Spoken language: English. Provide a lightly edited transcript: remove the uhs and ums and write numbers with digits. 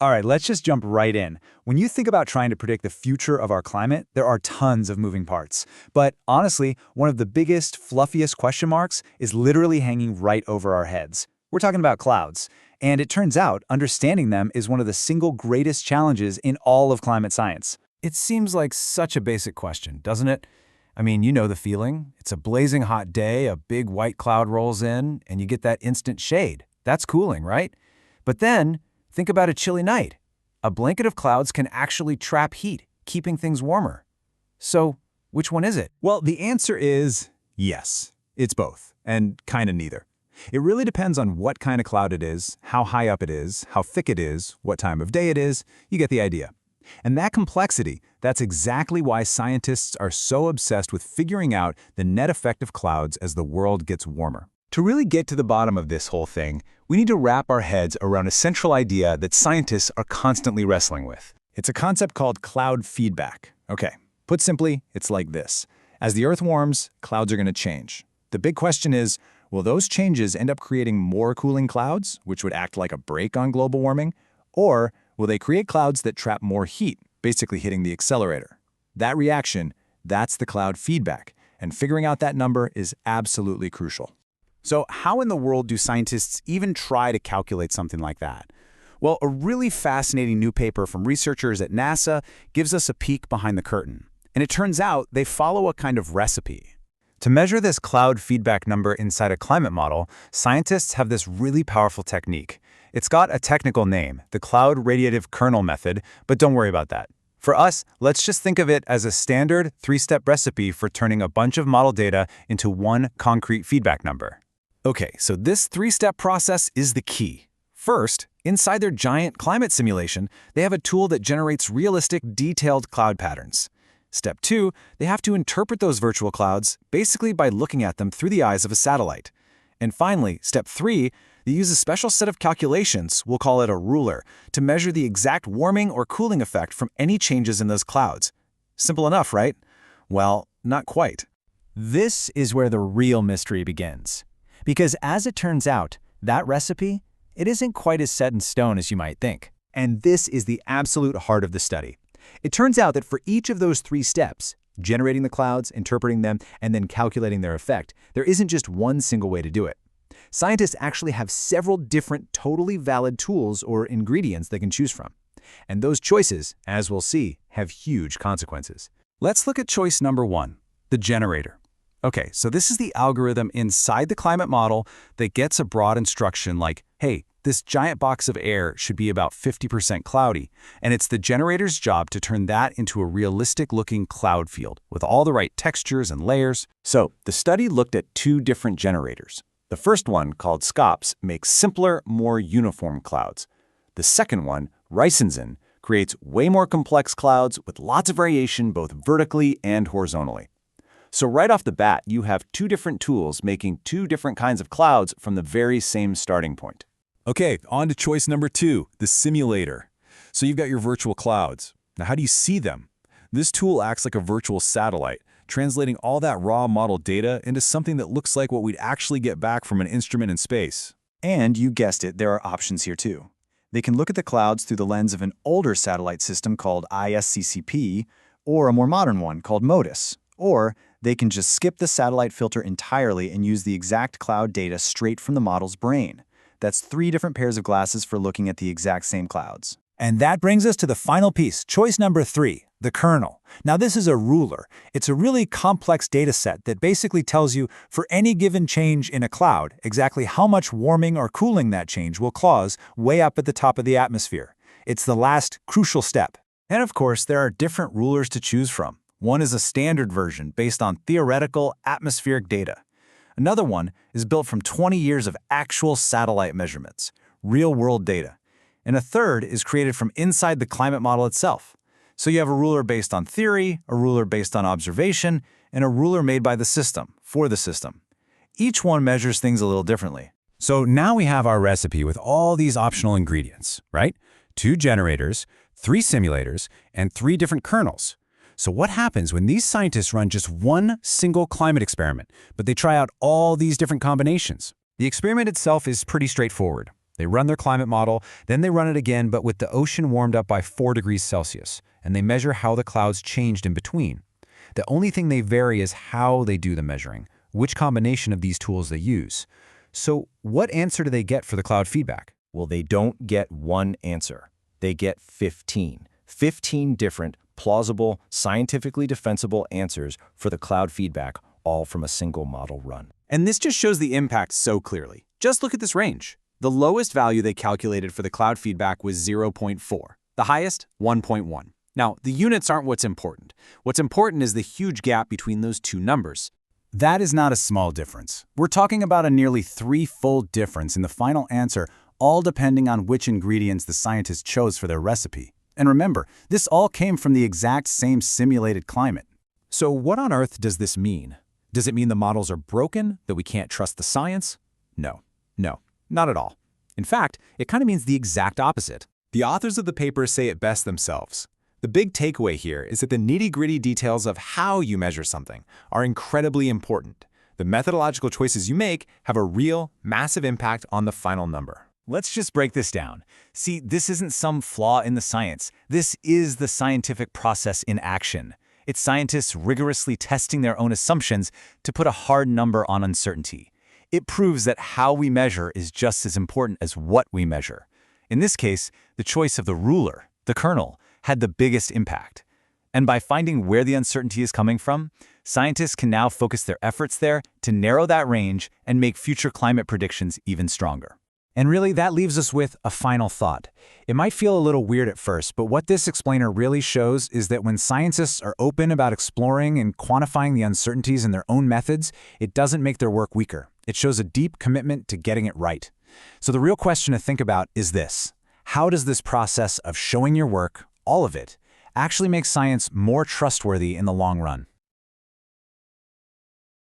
All right, let's just jump right in. When you think about trying to predict the future of our climate, there are tons of moving parts. But honestly, one of the biggest, fluffiest question marks is literally hanging right over our heads. We're talking about clouds. And it turns out understanding them is one of the single greatest challenges in all of climate science. It seems like such a basic question, doesn't it? I mean, you know the feeling. It's a blazing hot day, a big white cloud rolls in, and you get that instant shade. That's cooling, right? But then, think about a chilly night. A blanket of clouds can actually trap heat, keeping things warmer. So, which one is it? Well, the answer is yes. It's both, and kind of neither. It really depends on what kind of cloud it is, how high up it is, how thick it is, what time of day it is. You get the idea. And that complexity, that's exactly why scientists are so obsessed with figuring out the net effect of clouds as the world gets warmer. To really get to the bottom of this whole thing, we need to wrap our heads around a central idea that scientists are constantly wrestling with. It's a concept called cloud feedback. Okay, put simply, it's like this. As the Earth warms, clouds are going to change. The big question is, will those changes end up creating more cooling clouds, which would act like a brake on global warming? Or will they create clouds that trap more heat, basically hitting the accelerator? That reaction, that's the cloud feedback, and figuring out that number is absolutely crucial. So how in the world do scientists even try to calculate something like that? Well, a really fascinating new paper from researchers at NASA gives us a peek behind the curtain. And it turns out they follow a kind of recipe. To measure this cloud feedback number inside a climate model, scientists have this really powerful technique. It's got a technical name, the cloud radiative kernel method, but don't worry about that. For us, let's just think of it as a standard three-step recipe for turning a bunch of model data into one concrete feedback number. Okay, so this three-step process is the key. First, inside their giant climate simulation, they have a tool that generates realistic, detailed cloud patterns. Step 2, they have to interpret those virtual clouds, basically by looking at them through the eyes of a satellite. And finally, Step 3, they use a special set of calculations, we'll call it a ruler, to measure the exact warming or cooling effect from any changes in those clouds. Simple enough, right? Well, not quite. This is where the real mystery begins. Because as it turns out, that recipe, it isn't quite as set in stone as you might think. And this is the absolute heart of the study. It turns out that for each of those three steps, generating the clouds, interpreting them, and then calculating their effect, there isn't just one single way to do it. Scientists actually have several different totally valid tools or ingredients they can choose from. And those choices, as we'll see, have huge consequences. Let's look at choice number 1, the generator. Okay, so this is the algorithm inside the climate model that gets a broad instruction like, hey, this giant box of air should be about 50% cloudy, and it's the generator's job to turn that into a realistic-looking cloud field with all the right textures and layers. So, the study looked at 2 different generators. The first one, called SCOPS, makes simpler, more uniform clouds. The second one, Ricensin, creates way more complex clouds with lots of variation both vertically and horizontally. So right off the bat, you have 2 different tools making 2 different kinds of clouds from the very same starting point. Okay, on to choice number 2, the simulator. So you've got your virtual clouds. Now how do you see them? This tool acts like a virtual satellite, translating all that raw model data into something that looks like what we'd actually get back from an instrument in space. And you guessed it, there are options here too. They can look at the clouds through the lens of an older satellite system called ISCCP, or a more modern one called MODIS. Or they can just skip the satellite filter entirely and use the exact cloud data straight from the model's brain. That's 3 different pairs of glasses for looking at the exact same clouds. And that brings us to the final piece, choice number 3, the kernel. Now this is a ruler. It's a really complex data set that basically tells you for any given change in a cloud, exactly how much warming or cooling that change will cause way up at the top of the atmosphere. It's the last crucial step. And of course, there are different rulers to choose from. One is a standard version based on theoretical atmospheric data. Another one is built from 20 years of actual satellite measurements, real-world data. And a third is created from inside the climate model itself. So you have a ruler based on theory, a ruler based on observation, and a ruler made by the system, for the system. Each one measures things a little differently. So now we have our recipe with all these optional ingredients, right? 2 generators, 3 simulators, and 3 different kernels. So what happens when these scientists run just one single climate experiment, but they try out all these different combinations? The experiment itself is pretty straightforward. They run their climate model, then they run it again, but with the ocean warmed up by 4 degrees Celsius, and they measure how the clouds changed in between. The only thing they vary is how they do the measuring, which combination of these tools they use. So what answer do they get for the cloud feedback? Well, they don't get one answer. They get 15. 15 different, plausible, scientifically defensible answers for the cloud feedback, all from a single model run. And this just shows the impact so clearly. Just look at this range. The lowest value they calculated for the cloud feedback was 0.4. The highest, 1.1. Now, the units aren't what's important. What's important is the huge gap between those two numbers. That is not a small difference. We're talking about a nearly 3-fold difference in the final answer, all depending on which ingredients the scientists chose for their recipe. And remember, this all came from the exact same simulated climate. So what on earth does this mean? Does it mean the models are broken, that we can't trust the science? No, not at all. In fact, it kind of means the exact opposite. The authors of the paper say it best themselves. The big takeaway here is that the nitty-gritty details of how you measure something are incredibly important. The methodological choices you make have a real, massive impact on the final number. Let's just break this down. See, this isn't some flaw in the science. This is the scientific process in action. It's scientists rigorously testing their own assumptions to put a hard number on uncertainty. It proves that how we measure is just as important as what we measure. In this case, the choice of the ruler, the kernel, had the biggest impact. And by finding where the uncertainty is coming from, scientists can now focus their efforts there to narrow that range and make future climate predictions even stronger. And really, that leaves us with a final thought. It might feel a little weird at first, but what this explainer really shows is that when scientists are open about exploring and quantifying the uncertainties in their own methods, it doesn't make their work weaker. It shows a deep commitment to getting it right. So the real question to think about is this: how does this process of showing your work, all of it, actually make science more trustworthy in the long run?